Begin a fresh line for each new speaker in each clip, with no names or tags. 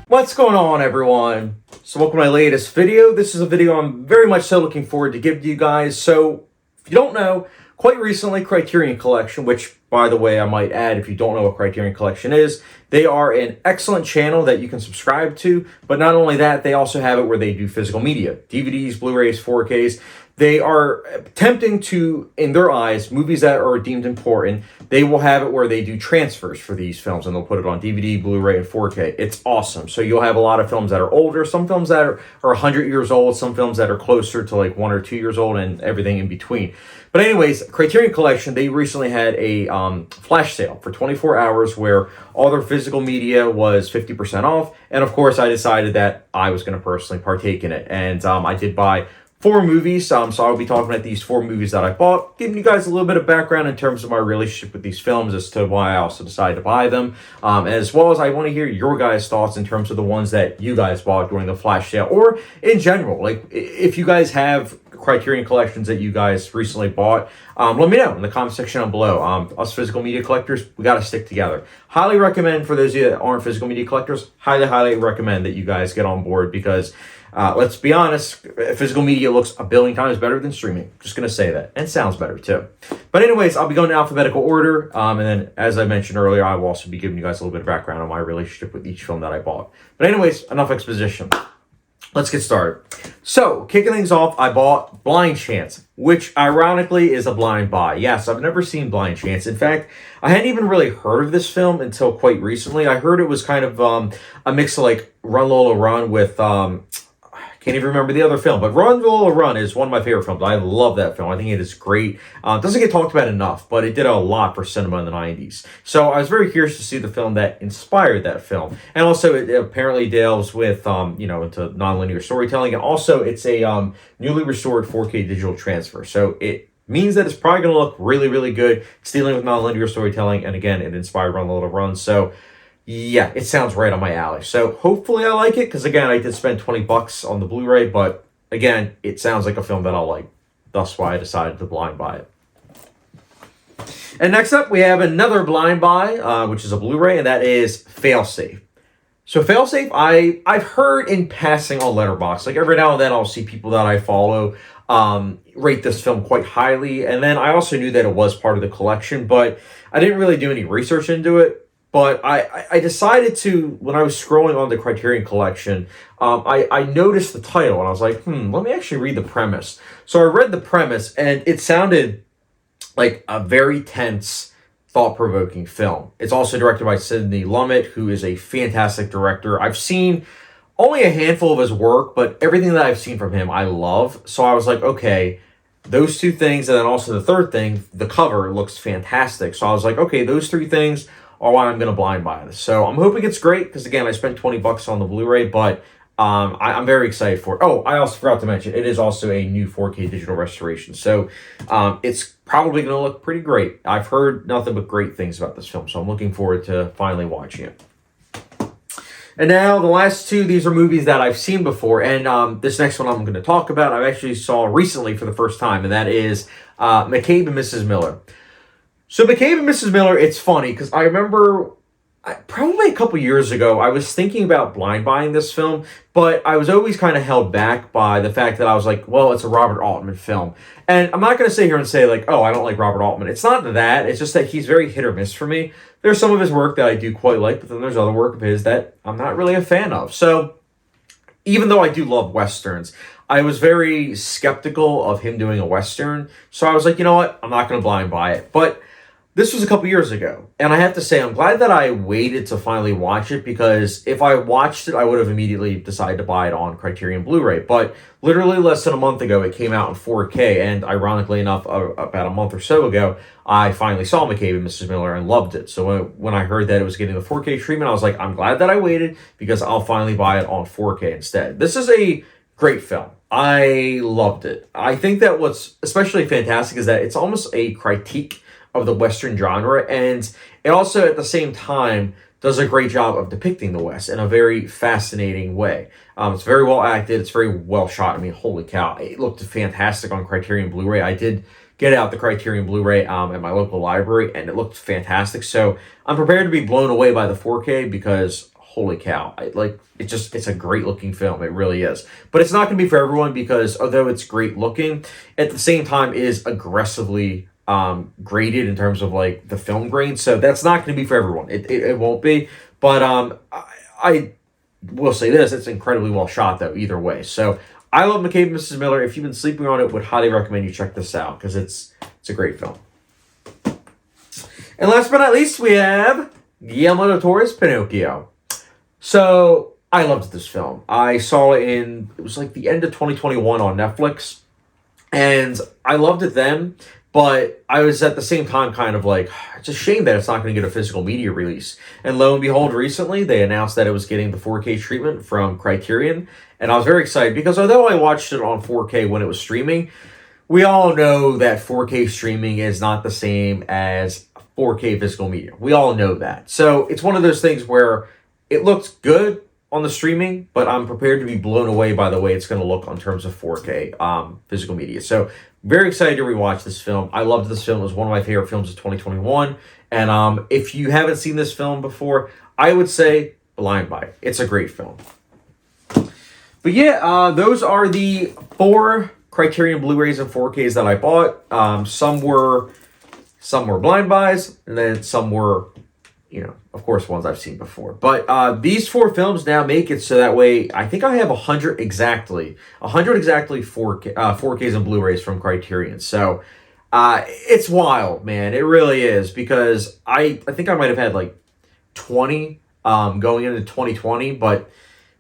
What's going on, everyone? So welcome to my latest video. This is a video I'm very much so looking forward to give to you guys. So if you don't know, quite recently Criterion Collection, which by the way I might add, if you don't know what Criterion Collection is, they are an excellent channel that you can subscribe to. But not only that, they also have it where they do physical media, DVDs, Blu-rays, 4Ks. They are attempting to, in their eyes, movies that are deemed important, they will have it where they do transfers for these films and they'll put it on DVD, Blu-ray, and 4K. It's awesome. So you'll have a lot of films that are older, some films that are 100 years old, some films that are closer to like 1 or 2 years old, and everything in between. But anyways, Criterion Collection, they recently had a flash sale for 24 hours where all their physical media was 50% off. And of course, I decided that I was going to personally partake in it. And I did buy 4 movies, so I'll be talking about these 4 movies that I bought, giving you guys a little bit of background in terms of my relationship with these films as to why I also decided to buy them, as well as I want to hear your guys' thoughts in terms of the ones that you guys bought during the flash sale, or in general, like if you guys have Criterion Collections that you guys recently bought, let me know in the comment section down below. Us physical media collectors, we got to stick together. Highly recommend, for those of you that aren't physical media collectors, highly recommend that you guys get on board because let's be honest, physical media looks a billion times better than streaming. Just going to say that. And sounds better too. But anyways, I'll be going in alphabetical order. And then, as I mentioned earlier, I will also be giving you guys a little bit of background on my relationship with each film that I bought. But anyways, enough exposition. Let's get started. So, kicking things off, I bought Blind Chance, which ironically is a blind buy. Yes, I've never seen Blind Chance. In fact, I hadn't even really heard of this film until quite recently. I heard it was kind of a mix of like Run Lola Run with can't even remember the other film, but Run Lola Run is one of my favorite films. I love that film. I think it is great. It doesn't get talked about enough, but it did a lot for cinema in the 90s. So I was very curious to see the film that inspired that film. And also it apparently delves with, into nonlinear storytelling. And also it's a newly restored 4K digital transfer. So it means that it's probably going to look really good. It's dealing with nonlinear storytelling. And again, it inspired Run Lola Run. So yeah, it sounds right on my alley. So hopefully I like it, because again, I did spend $20 on the Blu-ray, but again, it sounds like a film that I'll like. That's why I decided to blind buy it. And next up, we have another blind buy, which is a Blu-ray, and that is Failsafe. So Failsafe, I've heard in passing on Letterboxd. Like every now and then I'll see people that I follow rate this film quite highly. And then I also knew that it was part of the collection, but I didn't really do any research into it. But I decided to, when I was scrolling on the Criterion Collection, I noticed the title, and I was like, let me actually read the premise. So I read the premise, and it sounded like a very tense, thought-provoking film. It's also directed by Sidney Lumet, who is a fantastic director. I've seen only a handful of his work, but everything that I've seen from him, I love. So I was like, okay, those 2 things, and then also the third thing, the cover looks fantastic. So I was like, okay, those 3 things or why I'm going to blind buy this. So I'm hoping it's great, because again, I spent $20 on the Blu-ray, but I'm very excited for it. Oh, I also forgot to mention, it is also a new 4K digital restoration. So it's probably going to look pretty great. I've heard nothing but great things about this film, so I'm looking forward to finally watching it. And now the last 2, these are movies that I've seen before, and this next one I'm going to talk about, I actually saw recently for the first time, and that is Mab and Mrs Miller. So Mab and Mrs Miller, it's funny, because I remember probably a couple years ago, I was thinking about blind buying this film, but I was always kind of held back by the fact that I was like, well, it's a Robert Altman film. And I'm not going to sit here and say like, oh, I don't like Robert Altman. It's not that. It's just that he's very hit or miss for me. There's some of his work that I do quite like, but then there's other work of his that I'm not really a fan of. So even though I do love Westerns, I was very skeptical of him doing a Western. So I was like, you know what? I'm not going to blind buy it. But this was a couple years ago, and I have to say, I'm glad that I waited to finally watch it, because if I watched it, I would have immediately decided to buy it on Criterion Blu-ray. But literally less than a month ago, it came out in 4K, and ironically enough, about a month or so ago, I finally saw Mab and Mrs Miller and loved it. So when I heard that it was getting the 4K treatment, I was like, I'm glad that I waited, because I'll finally buy it on 4K instead. This is a great film. I loved it. I think that what's especially fantastic is that it's almost a critique of the Western genre, and it also at the same time does a great job of depicting the West in a very fascinating way. It's very well acted, it's very well shot. I mean, holy cow, it looked fantastic on Criterion Blu-ray. I did get out the Criterion Blu-ray at my local library, and it looked fantastic. So I'm prepared to be blown away by the 4K, because holy cow. It's a great looking film. It really is. But it's not going to be for everyone because although it's great looking, at the same time it is aggressively graded in terms of like the film grain. So that's not going to be for everyone. It won't be. But I will say this, it's incredibly well shot though, either way. So I love Mab and Mrs Miller. If you've been sleeping on it, would highly recommend you check this out because it's a great film. And last but not least, we have Guillermo del Toro's Pinocchio. So I loved this film. I saw it was like the end of 2021 on Netflix. And I loved it then, but I was at the same time kind of like, it's a shame that it's not going to get a physical media release. And lo and behold, recently they announced that it was getting the 4K treatment from Criterion. And I was very excited because although I watched it on 4K when it was streaming, we all know that 4K streaming is not the same as 4K physical media. We all know that. So it's one of those things where it looks good on the streaming, but I'm prepared to be blown away by the way it's going to look in terms of 4K physical media. So very excited to rewatch this film. I loved this film. It was one of my favorite films of 2021. And if you haven't seen this film before, I would say Blind Buy. It's a great film. But yeah, those are the 4 Criterion Blu-rays and 4Ks that I bought. Some were blind buys, and then some were, of course, ones I've seen before. But these 4 films now make it so that way, I think I have 100 exactly 4Ks and Blu-rays from Criterion. So it's wild, man. It really is, because I think I might have had like 20 going into 2020, but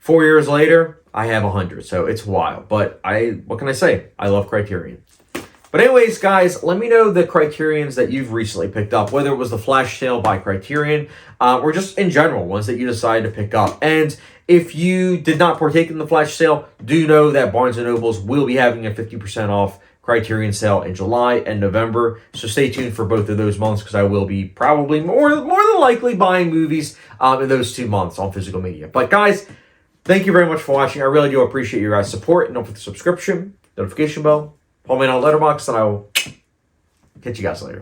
4 years later, I have 100. So it's wild. But what can I say? I love Criterion. But anyways, guys, let me know the Criterions that you've recently picked up, whether it was the flash sale by Criterion or just in general, ones that you decided to pick up. And if you did not partake in the flash sale, do know that Barnes & Nobles will be having a 50% off Criterion sale in July and November. So stay tuned for both of those months because I will be probably more than likely buying movies in those 2 months on physical media. But guys, thank you very much for watching. I really do appreciate your guys' support. And don't forget the subscription, notification bell. Follow me on Letterboxd, and I will catch you guys later.